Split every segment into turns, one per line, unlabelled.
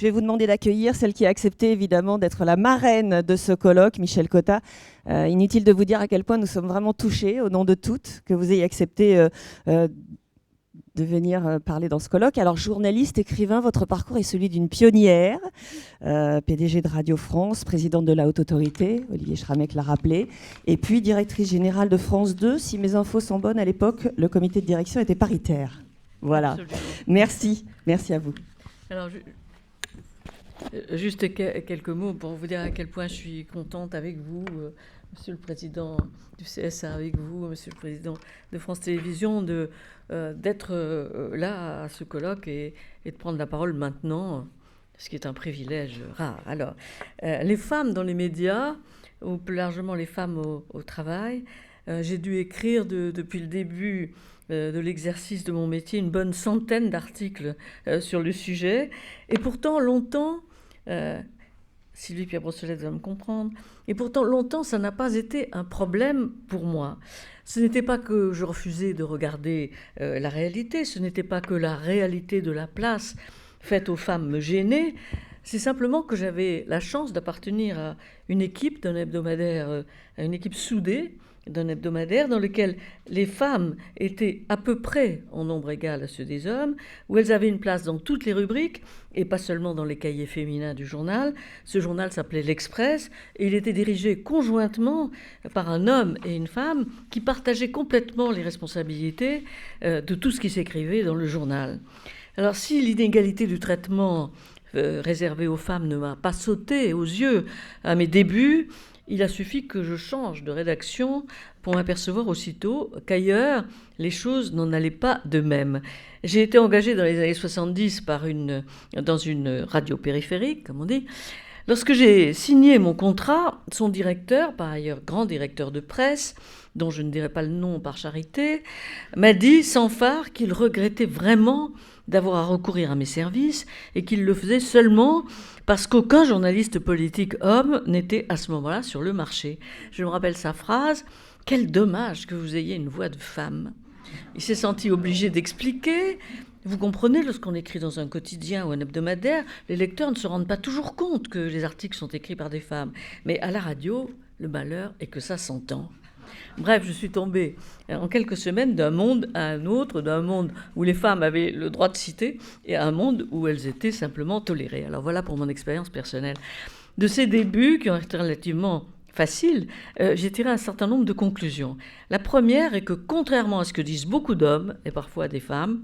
vais vous demander d'accueillir celle qui a accepté évidemment d'être la marraine de ce colloque, Michel Cotta. Inutile de vous dire à quel point nous sommes vraiment touchés, au nom de toutes, que vous ayez accepté de venir parler dans ce colloque. Alors, journaliste, écrivain, votre parcours est celui d'une pionnière, PDG de Radio France, présidente de la Haute Autorité, Olivier Schrammeck l'a rappelé, et puis directrice générale de France 2. Si mes infos sont bonnes, à l'époque, le comité de direction était paritaire. Voilà. Absolument. Merci. Merci à vous.
Alors, juste quelques mots pour vous dire à quel point je suis contente avec vous, Monsieur le Président du CSA, avec vous, Monsieur le Président de France Télévisions, d'être là à ce colloque et de prendre la parole maintenant, ce qui est un privilège rare. Alors, les femmes dans les médias, ou plus largement les femmes au travail, j'ai dû écrire depuis le début de l'exercice de mon métier une bonne centaine d'articles sur le sujet. Et pourtant, longtemps, Sylvie Pierre-Brossolette va me comprendre, et pourtant, longtemps, ça n'a pas été un problème pour moi. Ce n'était pas que je refusais de regarder la réalité, ce n'était pas que la réalité de la place faite aux femmes me gênait, c'est simplement que j'avais la chance d'appartenir à une équipe d'un hebdomadaire, à une équipe soudée d'un hebdomadaire dans lequel les femmes étaient à peu près en nombre égal à ceux des hommes, où elles avaient une place dans toutes les rubriques, et pas seulement dans les cahiers féminins du journal. Ce journal s'appelait L'Express, et il était dirigé conjointement par un homme et une femme qui partageaient complètement les responsabilités de tout ce qui s'écrivait dans le journal. Alors si l'inégalité du traitement réservé aux femmes ne m'a pas sauté aux yeux à mes débuts, il a suffi que je change de rédaction pour m'apercevoir aussitôt qu'ailleurs, les choses n'en allaient pas de même. J'ai été engagée dans les années 70 dans une radio périphérique, comme on dit. Lorsque j'ai signé mon contrat, son directeur, par ailleurs grand directeur de presse, dont je ne dirai pas le nom par charité, m'a dit sans phare qu'il regrettait vraiment d'avoir à recourir à mes services et qu'il le faisait seulement parce qu'aucun journaliste politique homme n'était à ce moment-là sur le marché. Je me rappelle sa phrase « Quel dommage que vous ayez une voix de femme ». Il s'est senti obligé d'expliquer. Vous comprenez, lorsqu'on écrit dans un quotidien ou un hebdomadaire, les lecteurs ne se rendent pas toujours compte que les articles sont écrits par des femmes. Mais à la radio, le malheur est que ça s'entend. Bref, je suis tombée en quelques semaines d'un monde à un autre, d'un monde où les femmes avaient le droit de citer et à un monde où elles étaient simplement tolérées. Alors voilà pour mon expérience personnelle. De ces débuts, qui ont été relativement faciles, j'ai tiré un certain nombre de conclusions. La première est que, contrairement à ce que disent beaucoup d'hommes, et parfois des femmes,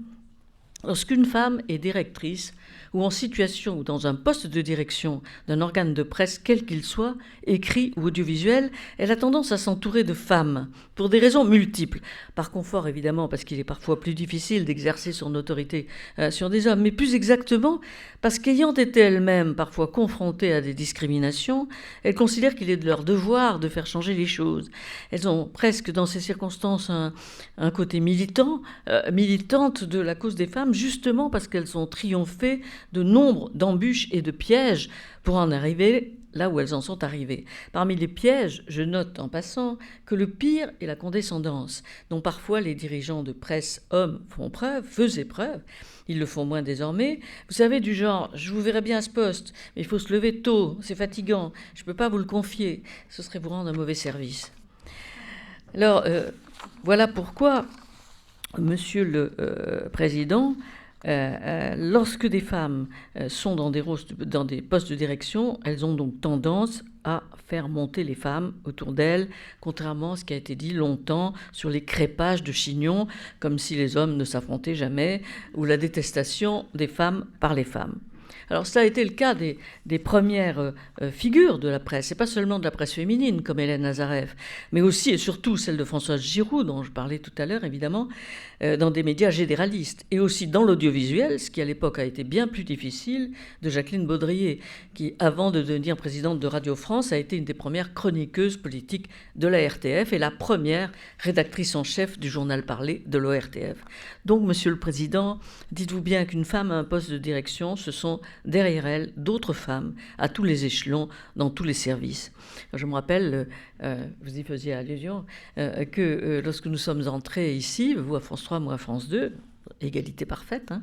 lorsqu'une femme est directrice ou en situation ou dans un poste de direction d'un organe de presse quel qu'il soit, écrit ou audiovisuel, elle a tendance à s'entourer de femmes pour des raisons multiples. Par confort, évidemment, parce qu'il est parfois plus difficile d'exercer son autorité sur des hommes, mais plus exactement parce qu'ayant été elles-mêmes parfois confrontées à des discriminations, elles considèrent qu'il est de leur devoir de faire changer les choses. Elles ont presque dans ces circonstances un côté militante de la cause des femmes, justement parce qu'elles ont triomphé de nombre d'embûches et de pièges pour en arriver là où elles en sont arrivées. Parmi les pièges, je note en passant que le pire est la condescendance, dont parfois les dirigeants de presse hommes faisaient preuve. Ils le font moins désormais. Vous savez, du genre, je vous verrai bien à ce poste, mais il faut se lever tôt, c'est fatigant, je ne peux pas vous le confier, ce serait vous rendre un mauvais service. Alors, voilà pourquoi, Monsieur le Président, lorsque des femmes sont dans des postes de direction, elles ont donc tendance à faire monter les femmes autour d'elles, contrairement à ce qui a été dit longtemps sur les crépages de chignons, comme si les hommes ne s'affrontaient jamais, ou la détestation des femmes par les femmes. Alors ça a été le cas des premières figures de la presse, et pas seulement de la presse féminine comme Hélène Azareff, mais aussi et surtout celle de Françoise Giroud, dont je parlais tout à l'heure évidemment, dans des médias généralistes, et aussi dans l'audiovisuel, ce qui à l'époque a été bien plus difficile, de Jacqueline Baudrier, qui avant de devenir présidente de Radio France a été une des premières chroniqueuses politiques de la RTF et la première rédactrice en chef du journal parlé de l'ORTF. Donc, Monsieur le Président, dites-vous bien qu'une femme à un poste de direction, ce sont derrière elle d'autres femmes à tous les échelons, dans tous les services. Je me rappelle, vous y faisiez allusion, que lorsque nous sommes entrés ici, vous à France 3, moi à France 2, égalité parfaite, hein.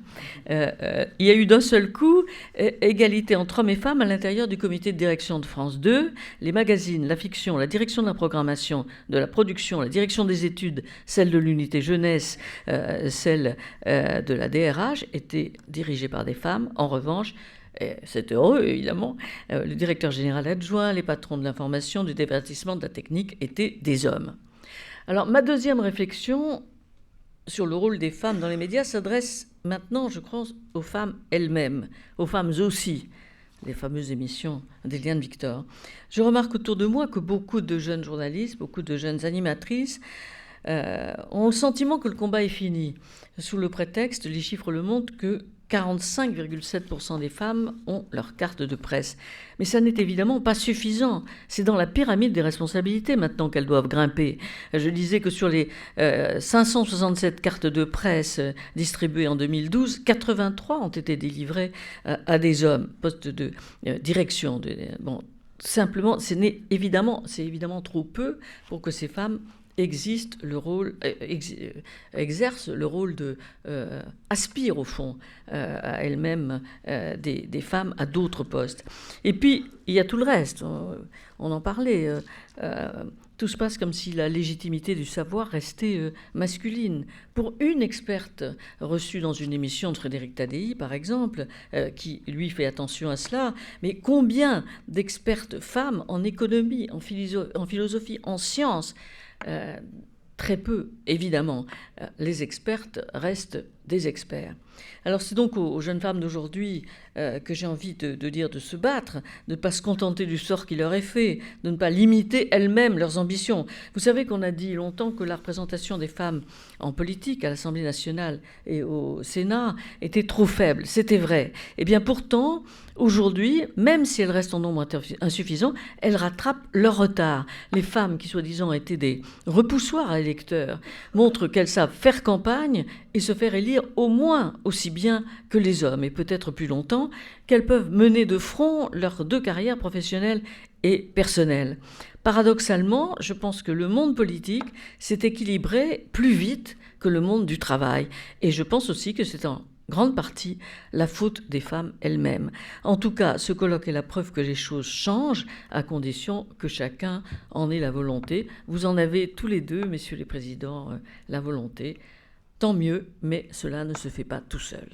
Il y a eu d'un seul coup égalité entre hommes et femmes à l'intérieur du comité de direction de France 2. Les magazines, la fiction, la direction de la programmation, de la production, la direction des études, celle de l'unité jeunesse, celle de la DRH, étaient dirigées par des femmes. En revanche, c'est heureux, évidemment, le directeur général adjoint, les patrons de l'information, du divertissement, de la technique étaient des hommes. Alors, ma deuxième réflexion sur le rôle des femmes dans les médias s'adresse maintenant, je crois, aux femmes elles-mêmes, aux femmes aussi, les fameuses émissions d'Éliane Victor. Je remarque autour de moi que beaucoup de jeunes journalistes, beaucoup de jeunes animatrices ont le sentiment que le combat est fini, sous le prétexte, les chiffres le montrent, que 45,7% des femmes ont leur carte de presse. Mais ça n'est évidemment pas suffisant. C'est dans la pyramide des responsabilités maintenant qu'elles doivent grimper. Je disais que sur les 567 cartes de presse distribuées en 2012, 83 ont été délivrées à des hommes, postes de direction. Bon, simplement, c'est évidemment trop peu pour que ces femmes exercent le rôle aspirent au fond à elles-mêmes des femmes à d'autres postes. Et puis, il y a tout le reste. On en parlait. Tout se passe comme si la légitimité du savoir restait masculine. Pour une experte reçue dans une émission de Frédéric Tadei, par exemple, qui, lui, fait attention à cela, mais combien d'expertes femmes en économie, en philosophie, en sciences, très peu, évidemment. Les expertes restent des experts. Alors c'est donc aux jeunes femmes d'aujourd'hui que j'ai envie de dire de se battre, de ne pas se contenter du sort qui leur est fait, de ne pas limiter elles-mêmes leurs ambitions. Vous savez qu'on a dit longtemps que la représentation des femmes en politique, à l'Assemblée nationale et au Sénat, était trop faible. C'était vrai. Eh bien pourtant, aujourd'hui, même si elles restent en nombre insuffisant, elles rattrapent leur retard. Les femmes qui, soi-disant, étaient des repoussoirs à électeurs, montrent qu'elles savent faire campagne et se faire élire au moins aussi bien que les hommes, et peut-être plus longtemps, qu'elles peuvent mener de front leurs deux carrières professionnelles et personnelles. Paradoxalement, je pense que le monde politique s'est équilibré plus vite que le monde du travail. Et je pense aussi que c'est en grande partie la faute des femmes elles-mêmes. En tout cas, ce colloque est la preuve que les choses changent, à condition que chacun en ait la volonté. Vous en avez tous les deux, messieurs les présidents, la volonté. Tant mieux, mais cela ne se fait pas tout seul.